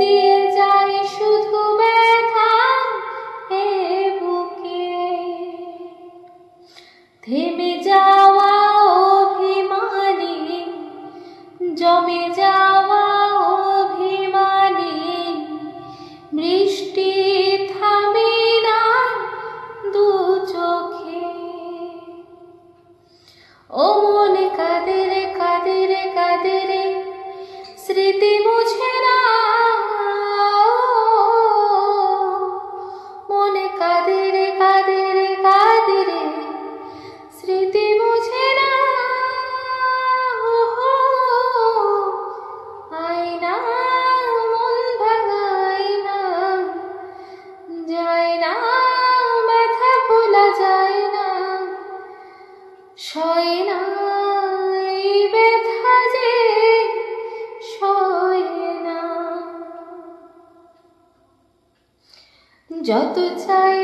দিয়ে যায় শুধু ব্যথা এ বুকে। থেমে যাওয়া অভিমানী, জমে যাওয়া অভিমানী বৃষ্টি থামে না দু চোখে। ও মনে কাঁদে রে কাঁদে রে কাঁদে রে, স্মৃতি মুছে না। মনে কাঁদে রে কাঁদে রে কাঁদে রে, স্মৃতি মুছে না। আয়না মন ভাঙাই না, যায় না ব্যথা ভোলা যায় না, সয় না এই ব্যথা যে সয় না। যত চাই